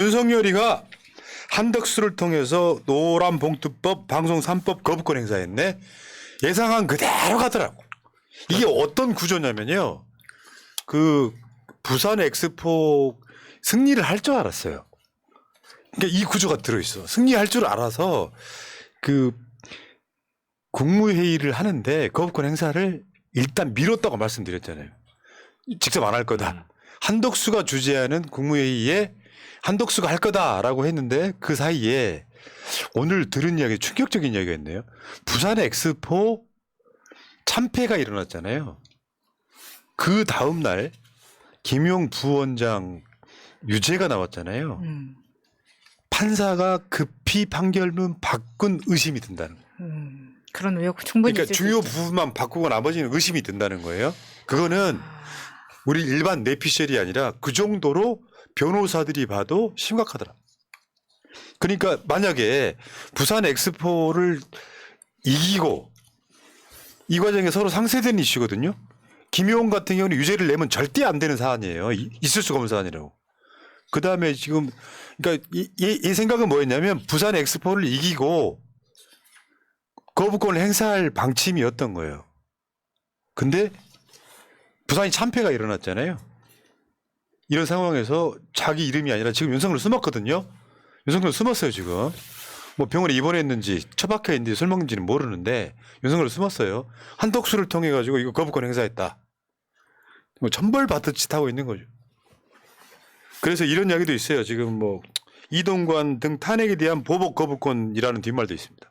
윤석열이가 한덕수를 통해서 노란봉투법, 방송 3법 거부권 행사했네. 예상한 그대로 가더라고. 이게 어떤 구조냐면요. 그 부산 엑스포 승리를 할 줄 알았어요. 그러니까 이 구조가 들어있어. 승리할 줄 알아서 그 국무회의를 하는데 거부권 행사를 일단 미뤘다고 말씀드렸잖아요. 직접 안 할 거다. 한덕수가 주재하는 국무회의에 한덕수가 할 거다라고 했는데 그 사이에 오늘 들은 이야기 충격적인 이야기가 있네요. 부산 엑스포 참패가 일어났잖아요. 그 다음 날 김용 부원장 유죄가 나왔잖아요. 판사가 급히 판결문 바꾼 의심이 든다는 거예요. 그런 의혹 충분히 그러니까 있을 수 중요 있죠. 부분만 바꾸고 나머지는 의심이 든다는 거예요. 그거는 우리 일반 내피셜이 아니라 그 정도로 변호사들이 봐도 심각하더라. 그러니까 만약에 부산 엑스포를 이기고 이 과정에 서로 상쇄되는 이슈거든요. 김용 같은 경우는 유죄를 내면 절대 안 되는 사안이에요. 있을 수가 없는 사안이라고. 그 다음에 지금 그러니까 이 생각은 뭐였냐면 부산 엑스포를 이기고 거부권을 행사할 방침이었던 거예요. 근데 부산이 참패가 일어났잖아요. 이런 상황에서 자기 이름이 아니라 지금 윤석열 숨었거든요. 윤석열 숨었어요 지금. 뭐 병원에 입원했는지 처박혀 있는지 술 먹는지는 모르는데 윤석열 숨었어요. 한덕수를 통해 가지고 이거 거부권 행사했다. 뭐 천벌 받듯이 하고 있는 거죠. 그래서 이런 이야기도 있어요. 지금 뭐 이동관 등 탄핵에 대한 보복 거부권이라는 뒷말도 있습니다.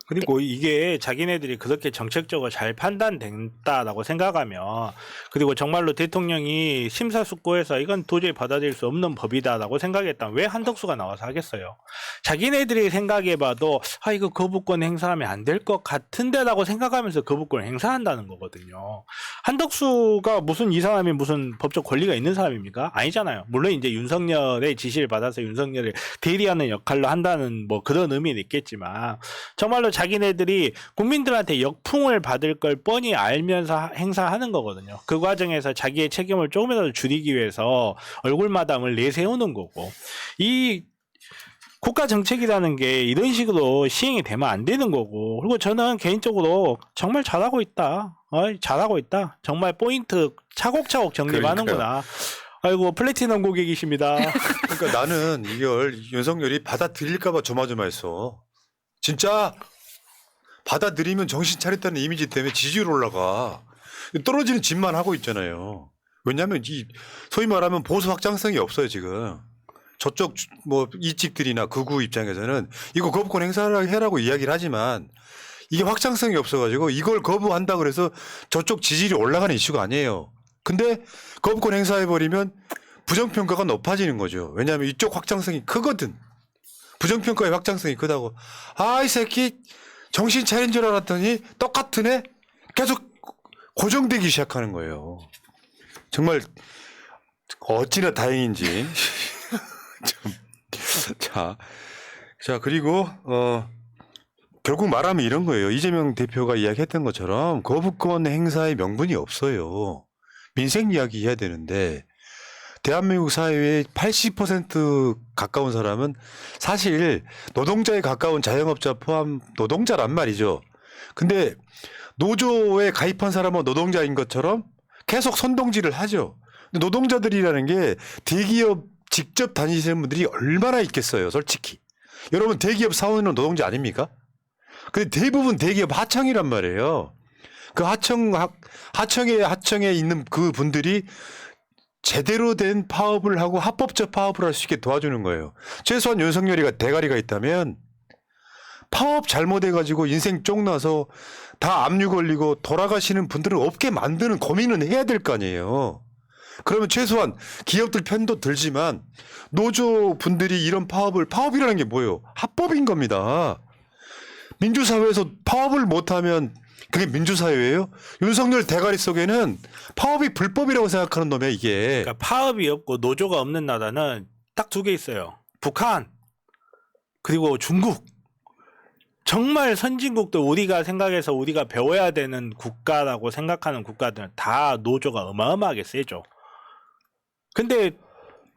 그리고 이게 자기네들이 그렇게 정책적으로 잘 판단된다라고 생각하면, 그리고 정말로 대통령이 심사숙고해서 이건 도저히 받아들일 수 없는 법이다라고 생각했다면 왜 한덕수가 나와서 하겠어요? 자기네들이 생각해봐도 이거 거부권 행사하면 안 될 것 같은데라고 생각하면서 거부권을 행사한다는 거거든요. 한덕수가 무슨 이 사람이 무슨 법적 권리가 있는 사람입니까? 아니잖아요. 물론 이제 윤석열의 지시를 받아서 윤석열을 대리하는 역할로 한다는 뭐 그런 의미는 있겠지만, 정말로 자기네들이 국민들한테 역풍을 받을 걸 뻔히 알면서 행사하는 거거든요. 그 과정에서 자기의 책임을 조금이라도 줄이기 위해서 얼굴마담을 내세우는 거고, 이 국가 정책이라는 게 이런 식으로 시행이 되면 안 되는 거고, 그리고 저는 개인적으로 정말 잘하고 있다. 잘하고 있다. 정말 포인트 차곡차곡 정립하는구나. 아이고 플래티넘 고객이십니다. 그러니까 나는 이걸 윤석열이 받아들일까봐 조마조마했어. 진짜 받아들이면 정신 차렸다는 이미지 때문에 지지율 올라가. 떨어지는 짓만 하고 있잖아요. 왜냐하면 이 소위 말하면 보수 확장성이 없어요 지금. 저쪽 뭐 이집들이나 극우 입장에서는 이거 거부권 행사해라고 이야기를 하지만 이게 확장성이 없어가지고 이걸 거부한다 그래서 저쪽 지지율이 올라가는 이슈가 아니에요. 근데 거부권 행사해버리면 부정평가가 높아지는 거죠. 왜냐하면 이쪽 확장성이 크거든. 부정평가의 확장성이 크다고. 이 새끼 정신 차린 줄 알았더니 똑같은 애 계속 고정되기 시작하는 거예요. 정말 어찌나 다행인지. 자 그리고 결국 말하면 이런 거예요. 이재명 대표가 이야기했던 것처럼 거부권 행사의 명분이 없어요. 민생 이야기 해야 되는데 대한민국 사회의 80% 가까운 사람은 사실 노동자에 가까운 자영업자 포함 노동자란 말이죠. 근데 노조에 가입한 사람은 노동자인 것처럼 계속 선동질을 하죠. 근데 노동자들이라는 게 대기업 직접 다니시는 분들이 얼마나 있겠어요, 솔직히. 여러분 대기업 사원은 노동자 아닙니까? 근데 대부분 대기업 하청이란 말이에요. 그 하청에 있는 그 분들이 제대로 된 파업을 하고 합법적 파업을 할 수 있게 도와주는 거예요. 최소한 윤석열이가 대가리가 있다면 파업 잘못해가지고 인생 쪽나서 다 압류 걸리고 돌아가시는 분들은 없게 만드는 고민은 해야 될 거 아니에요. 그러면 최소한 기업들 편도 들지만 노조 분들이 이런 파업이라는 게 뭐예요? 합법인 겁니다. 민주사회에서 파업을 못하면 그게 민주사회예요? 윤석열 대가리 속에는 파업이 불법이라고 생각하는 놈이야 이게. 그러니까 파업이 없고 노조가 없는 나라는 딱 두 개 있어요. 북한 그리고 중국. 정말 선진국들 우리가 생각해서 우리가 배워야 되는 국가라고 생각하는 국가들은 다 노조가 어마어마하게 세죠. 근데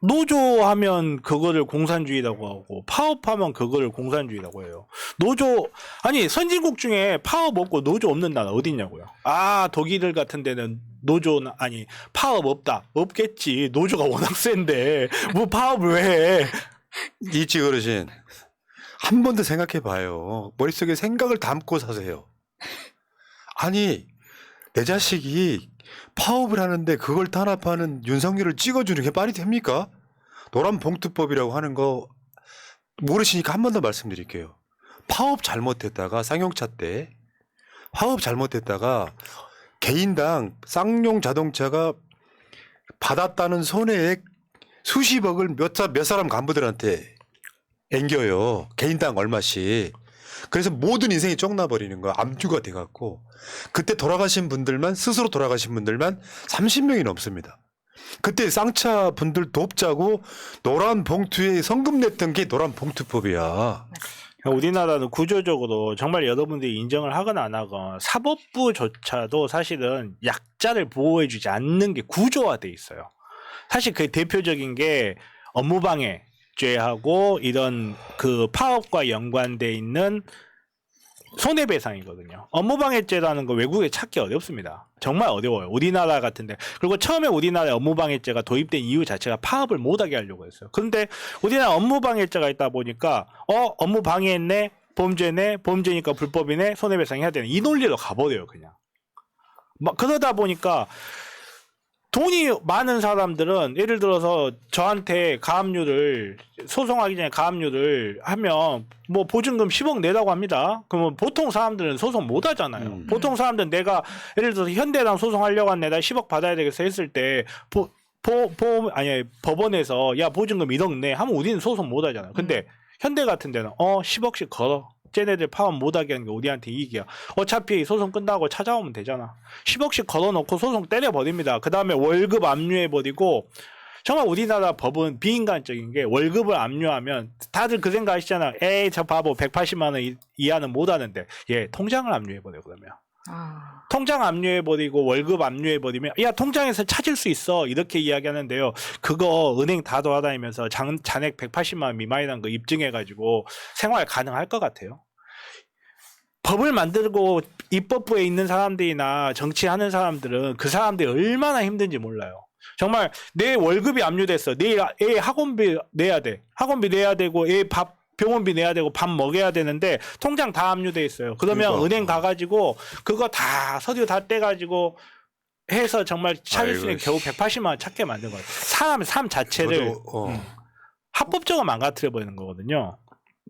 노조하면 그거를 공산주의라고 하고 파업하면 그거를 공산주의라고 해요. 노조 아니 선진국 중에 파업 없고 노조 없는 나라 어디 있냐고요. 아 독일 같은 데는 노조 아니 파업 없다. 없겠지. 노조가 워낙 센데 뭐 파업을 왜 해. 이지 어르신 한 번 더 생각해 봐요. 머릿속에 생각을 담고 사세요. 아니 내 자식이 파업을 하는데 그걸 탄압하는 윤석열을 찍어주는 게 말이 됩니까? 노란봉투법이라고 하는 거 모르시니까 한 번 더 말씀드릴게요. 파업 잘못했다가 쌍용차 때 파업 잘못했다가 개인당 쌍용 자동차가 받았다는 손해액 수십억을 몇 사람 간부들한테 앵겨요. 개인당 얼마씩. 그래서 모든 인생이 쫑나버리는 거야. 암주가 돼갖고. 그때 돌아가신 분들만 스스로 돌아가신 분들만 30명이 넘습니다. 그때 쌍차 분들 돕자고 노란 봉투에 성금 냈던 게 노란 봉투법이야. 우리나라는 구조적으로 정말 여러분들이 인정을 하거나 안 하거나 사법부조차도 사실은 약자를 보호해주지 않는 게 구조화돼 있어요. 사실 그 대표적인 게 업무방해죄하고 이런 그 파업과 연관돼 있는 손해배상이거든요. 업무방해죄라는 거 외국에 찾기 어렵습니다. 정말 어려워요. 우리나라 같은데. 그리고 처음에 우리나라에 업무방해죄가 도입된 이유 자체가 파업을 못하게 하려고 했어요. 그런데 우리나라 업무방해죄가 있다 보니까 업무방해했네, 범죄네, 범죄니까 불법이네, 손해배상 해야 되네. 이 논리로 가버려요, 그냥. 막 그러다 보니까 돈이 많은 사람들은 예를 들어서 저한테 가압류를 소송하기 전에 가압류를 하면 뭐 보증금 10억 내라고 합니다. 그러면 보통 사람들은 소송 못 하잖아요. 보통 사람들은 내가 예를 들어서 현대랑 소송하려고 한 내가 10억 받아야 되겠어 했을 때 법원에서 야 보증금 1억 내 하면 우리는 소송 못 하잖아요. 근데 현대 같은 데는 10억씩 걸어. 쟤네들 파업 못하게 하는 게 우리한테 이익이야. 어차피 소송 끝나고 찾아오면 되잖아. 10억씩 걸어놓고 소송 때려버립니다. 그 다음에 월급 압류해버리고 정말 우리나라 법은 비인간적인 게 월급을 압류하면 다들 그 생각 하시잖아. 에이 저 바보 180만 원 이하는 못하는데 얘 통장을 압류해버려 그러면. 통장 압류해버리고 월급 압류해버리면 야 통장에서 찾을 수 있어 이렇게 이야기하는데요. 그거 은행 다 돌아다니면서 잔액 180만 원 미만이라는 거 입증해가지고 생활 가능할 것 같아요. 법을 만들고 입법부에 있는 사람들이나 정치하는 사람들은 그 사람들이 얼마나 힘든지 몰라요. 정말 내 월급이 압류됐어. 내일 애 학원비 내야 돼. 학원비 내야 되고 애 밥 병원비 내야 되고 밥 먹여야 되는데 통장 다 압류돼 있어요. 그러면 그러니까. 은행 가가지고 그거 다 서류 다 떼가지고 해서 정말 찾을 수 있는 겨우 180만 원 찾게 만든 거예요. 삶 자체를 합법적으로 망가뜨려 버리는 거거든요.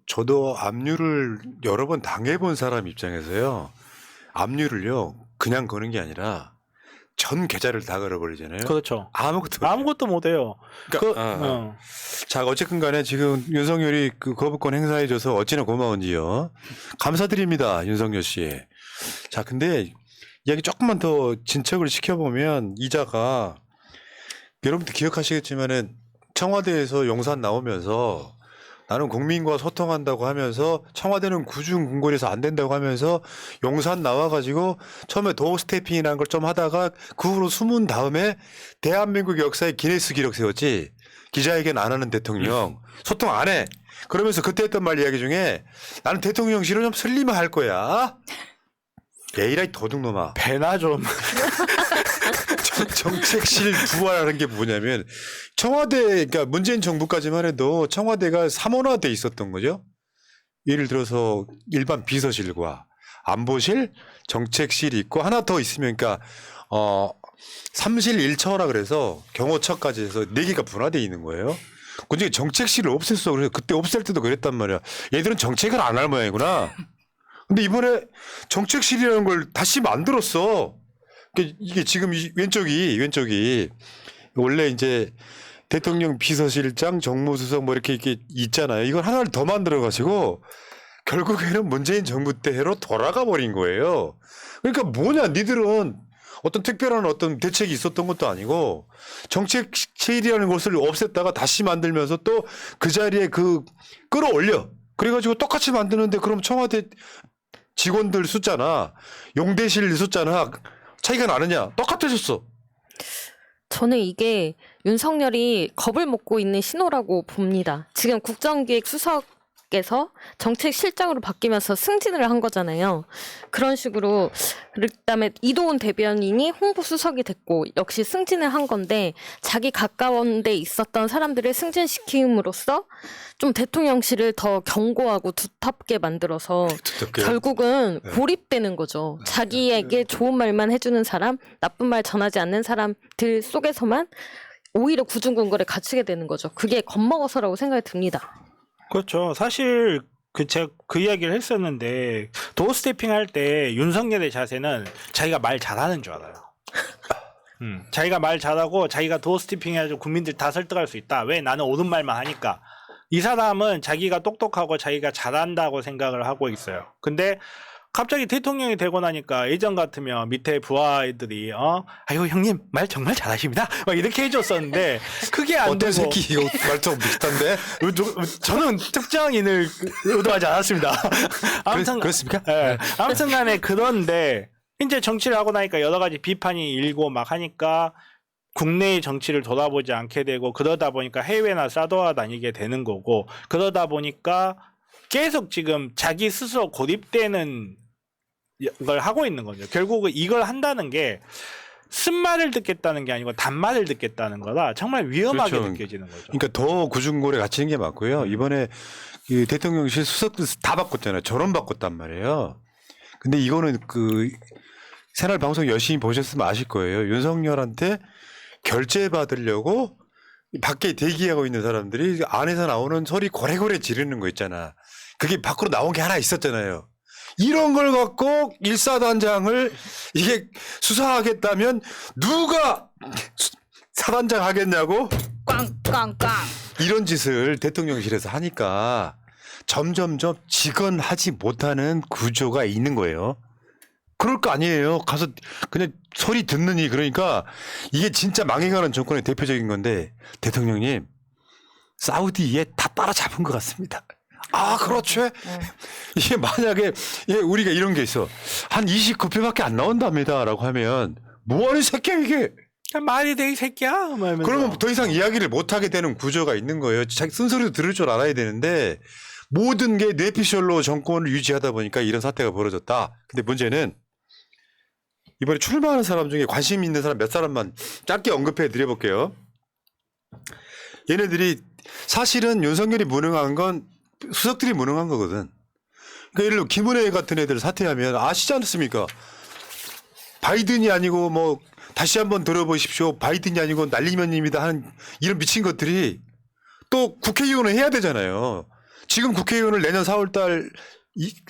저도 압류를 여러 번 당해본 사람 입장에서요. 압류를요. 그냥 거는 게 아니라 전 계좌를 다 걸어버리잖아요. 그렇죠. 아무것도 못해요. 그러니까, 자, 어쨌든 간에 지금 윤석열이 그 거부권 행사해줘서 어찌나 고마운지요. 감사드립니다. 윤석열 씨. 자, 근데 이야기 조금만 더 진척을 시켜보면 이자가 여러분들 기억하시겠지만은 청와대에서 용산 나오면서 나는 국민과 소통한다고 하면서 청와대는 구중궁궐에서 안 된다고 하면서 용산 나와가지고 처음에 도어 스태핑이라는 걸 좀 하다가 그 후로 숨은 다음에 대한민국 역사에 기네스 기록 세웠지. 기자회견 안 하는 대통령 소통 안 해. 그러면서 그때 했던 말 이야기 중에 나는 대통령실을 좀 슬림할 거야. 에이라이 도둑놈아. 배나 좀. 정책실 부활하는 게 뭐냐면 청와대, 그러니까 문재인 정부까지만 해도 청와대가 3원화돼 있었던 거죠. 예를 들어서 일반 비서실과 안보실, 정책실이 있고 하나 더 있으면 그러니까 3실 1처라 그래서 경호처까지 해서 4개가 분화돼 있는 거예요. 근데 정책실을 없앴어. 그래서 그때 없앨 때도 그랬단 말이야. 얘들은 정책을 안 할 모양이구나. 근데 이번에 정책실이라는 걸 다시 만들었어. 이게 지금 왼쪽이 원래 이제 대통령 비서실장, 정무수석 뭐 이렇게 있잖아요. 이걸 하나를 더 만들어 가지고 결국에는 문재인 정부 때로 돌아가 버린 거예요. 그러니까 뭐냐, 니들은 어떤 특별한 어떤 대책이 있었던 것도 아니고 정책실이라는 것을 없앴다가 다시 만들면서 또 그 자리에 끌어올려. 그래가지고 똑같이 만드는데 그럼 청와대 직원들 숫자나 용대실 숫자나 차이가 나느냐? 똑같아졌어. 저는 이게 윤석열이 겁을 먹고 있는 신호라고 봅니다. 지금 국정기획 수석에서 정책실장으로 바뀌면서 승진을 한 거잖아요. 그런 식으로 그다음에 이도훈 대변인이 홍보수석이 됐고 역시 승진을 한 건데 자기 가까운 데 있었던 사람들을 승진시킴으로써 좀 대통령실을 더 견고하고 두텁게 만들어서 두텁게요? 결국은 네. 고립되는 거죠. 자기에게 좋은 말만 해주는 사람, 나쁜 말 전하지 않는 사람들 속에서만 오히려 구중궁궐에 갇히게 되는 거죠. 그게 겁먹어서라고 생각이 듭니다. 그렇죠. 사실 제가 그 이야기를 했었는데 도어 스태핑 할 때 윤석열의 자세는 자기가 말 잘하는 줄 알아요. 자기가 말 잘하고 자기가 도어 스태핑 해가지고 국민들 다 설득할 수 있다. 왜? 나는 옳은 말만 하니까. 이 사람은 자기가 똑똑하고 자기가 잘한다고 생각을 하고 있어요. 근데 갑자기 대통령이 되고 나니까 예전 같으면 밑에 부하들이 아이고 형님 말 정말 잘하십니다. 막 이렇게 해줬었는데 그게 안 어떤 되고 새끼 이거 말투 비슷한데? 저는 특정인을 의도하지 않았습니다. 아무튼 그렇습니까? 예. 아무튼간에 그런데 이제 정치를 하고 나니까 여러 가지 비판이 일고 막 하니까 국내의 정치를 돌아보지 않게 되고 그러다 보니까 해외나 싸돌아다니게 되는 거고 그러다 보니까 계속 지금 자기 스스로 고립되는 걸 하고 있는 거죠. 결국은 이걸 한다는 게 쓴말을 듣겠다는 게 아니고 단말을 듣겠다는 거라 정말 위험하게 그렇죠. 느껴지는 거죠. 그러니까 더 구중골에 갇히는 게 맞고요. 이번에 그 대통령실 수석도 다 바꿨잖아요. 전원 바꿨단 말이에요. 근데 이거는 그 새날 방송 열심히 보셨으면 아실 거예요. 윤석열한테 결제 받으려고 밖에 대기하고 있는 사람들이 안에서 나오는 소리 고래고래 지르는 거 있잖아. 그게 밖으로 나온 게 하나 있었잖아요. 이런 걸 갖고 일사단장을 이게 수사하겠다면 누가 사단장 하겠냐고 꽝꽝꽝. 이런 짓을 대통령실에서 하니까 점점점 직언하지 못하는 구조가 있는 거예요. 그럴 거 아니에요. 가서 그냥 소리 듣느니 그러니까 이게 진짜 망해가는 정권의 대표적인 건데 대통령님 사우디에 다 따라잡은 것 같습니다. 아, 그렇죠. 이게 만약에 우리가 이런 게 있어. 한 29표밖에 안 나온답니다라고 하면 뭐하는 새끼야 이게. 말이 돼 이 새끼야. 말하면서. 그러면 더 이상 이야기를 못하게 되는 구조가 있는 거예요. 자기 쓴소리도 들을 줄 알아야 되는데 모든 게 뇌피셜로 정권을 유지하다 보니까 이런 사태가 벌어졌다. 근데 문제는 이번에 출마하는 사람 중에 관심 있는 사람 몇 사람만 짧게 언급해 드려볼게요. 얘네들이 사실은 윤석열이 무능한 건 수석들이 무능한 거거든. 그러니까 예를 들어 김은혜 같은 애들 사퇴하면 아시지 않습니까? 바이든이 아니고 뭐 다시 한번 들어보십시오. 바이든이 아니고 날리면입니다 하는 이런 미친 것들이 또 국회의원을 해야 되잖아요. 지금 국회의원을 내년 4월달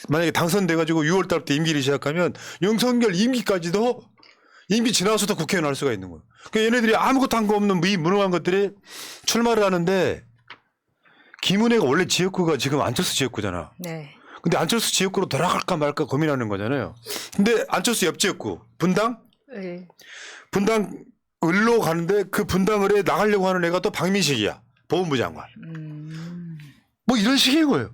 만약에 당선돼가지고 6월달부터 임기를 시작하면 윤석열 임기까지도 임기 지나서도 국회의원 할 수가 있는 거예요. 그러니까 얘네들이 아무것도 한 거 없는 무능한 것들이 출마를 하는데 김은혜가 원래 지역구가 지금 안철수 지역구잖아. 네. 근데 안철수 지역구로 돌아갈까 말까 고민하는 거잖아요. 근데 안철수 옆 지역구 분당? 네. 분당을로 가는데 그 분당을에 나가려고 하는 애가 또 박민식이야. 보훈부 장관. 뭐 이런 식인 거예요.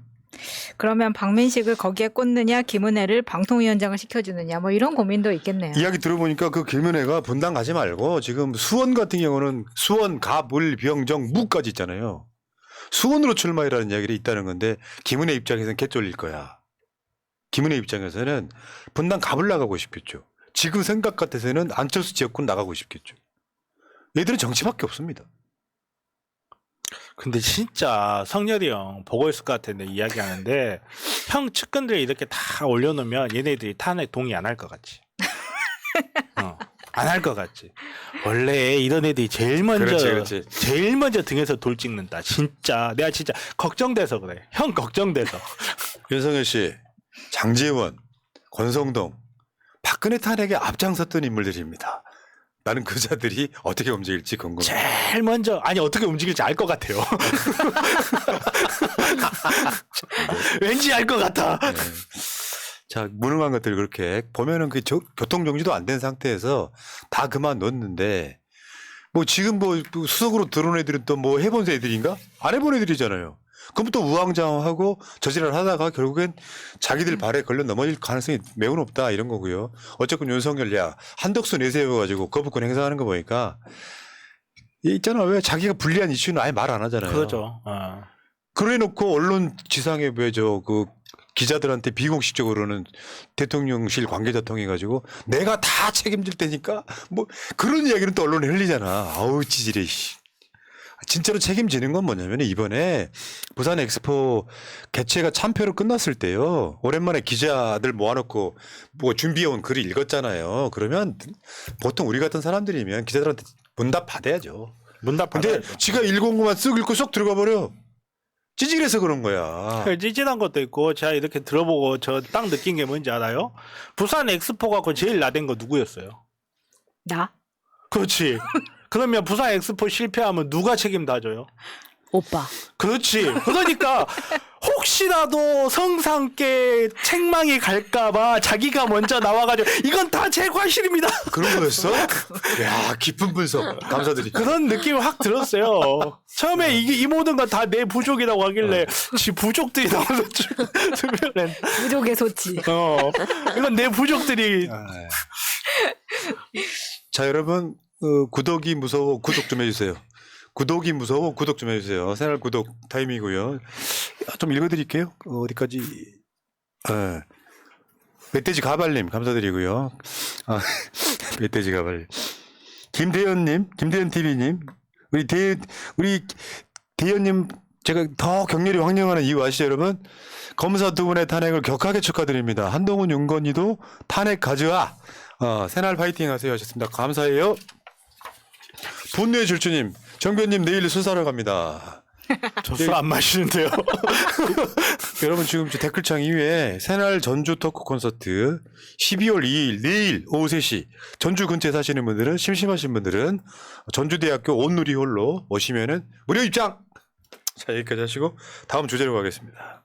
그러면 박민식을 거기에 꽂느냐, 김은혜를 방통위원장을 시켜주느냐, 뭐 이런 고민도 있겠네요. 이야기 들어보니까 그 김은혜가 분당 가지 말고 지금 수원 같은 경우는 수원, 갑, 을, 병, 정, 무까지 있잖아요. 수원으로 출마해라는 이야기가 있다는 건데 김은혜 입장에서는 개쫄릴 거야. 김은혜 입장에서는 분당 갑을 나가고 싶겠죠. 지금 생각 같아서는 안철수 지역군 나가고 싶겠죠. 얘들은 정치밖에 없습니다. 근데 진짜 성렬이 형 보고 있을 것 같은데 이야기하는데 형 측근들이 이렇게 다 올려놓으면 얘네들이 탄핵 동의 안 할 것 같지. 안 할 것 같지. 원래 이런 애들이 제일 먼저 그렇지. 제일 먼저 등에서 돌 찍는다. 진짜 내가 진짜 걱정돼서 그래. 형 걱정돼서. 윤석열 씨, 장제원, 권성동, 박근혜 탄핵에 앞장섰던 인물들입니다. 나는 그 자들이 어떻게 움직일지 궁금해. 제일 먼저 아니 어떻게 움직일지 알 것 같아요. 왠지 알 것 같아. 네. 자, 무능한 것들 그렇게 보면은 그 교통 정지도 안 된 상태에서 다 그만 뒀는데 뭐 지금 뭐 수석으로 들어온 애들은 또 뭐 해본 애들인가? 안 해본 애들이잖아요. 그럼 또 우왕좌왕하고 저지랄 하다가 결국엔 자기들 발에 걸려 넘어질 가능성이 매우 높다 이런 거고요. 어쨌건 윤석열 한덕수 내세워가지고 거부권 행사하는 거 보니까 있잖아. 왜 자기가 불리한 이슈는 아예 말 안 하잖아요. 그러죠. 그래 놓고 언론 지상에 왜 그 기자들한테 비공식적으로는 대통령실 관계자 통해 가지고 내가 다 책임질 테니까 뭐 그런 이야기는 또 언론에 흘리잖아. 아우 찌질해. 씨. 진짜로 책임지는 건 뭐냐면 이번에 부산 엑스포 개최가 참패로 끝났을 때요. 오랜만에 기자들 모아놓고 뭐 준비해온 글을 읽었잖아요. 그러면 보통 우리 같은 사람들이면 기자들한테 문답 받아야죠. 문답 근데 받아야죠. 지가 읽은 것만 쓱 읽고 쏙 들어가 버려. 찌질해서 그런 거야. 찌질한 것도 있고 제가 이렇게 들어보고 저 딱 느낀 게 뭔지 알아요? 부산 엑스포 갖고 제일 나댄 거 누구였어요? 나? 그렇지. 그러면 부산 엑스포 실패하면 누가 책임다져요? 오빠. 그렇지. 그러니까 혹시라도 성상께 책망이 갈까봐 자기가 먼저 나와가지고 이건 다 제 과실입니다. 그런 거였어? 야 깊은 분석 감사드립니다. 그런 느낌이 확 들었어요. 처음에 이 모든 건 다 내 부족이라고 하길래 지 부족들이 나와서 주변에 부족의 소치. 이건 내 부족들이 자 여러분 구독이 무서워 구독 좀 해주세요. 구독이 무서워 구독 좀 해주세요. 새날 구독 타임이고요. 좀 읽어드릴게요. 어디까지? 멧돼지 가발님 감사드리고요. 멧돼지 가발. 김대현님, 김대현 TV님, 우리 대현님 제가 더 격렬히 환영하는 이유 아시죠 여러분? 검사 두 분의 탄핵을 격하게 축하드립니다. 한동훈 윤건희도 탄핵 가져와. 새날 파이팅 하세요 하셨습니다. 감사해요. 분노의 질주님, 정변님 내일 수사하러 갑니다. 저 술 안 마시는데요. 여러분 지금 저 댓글창 이외에 새날 전주 토크 콘서트 12월 2일 내일 오후 3시 전주 근처에 사시는 분들은 심심하신 분들은 전주대학교 온누리홀로 오시면은 무료 입장. 자 여기까지 하시고 다음 주제로 가겠습니다.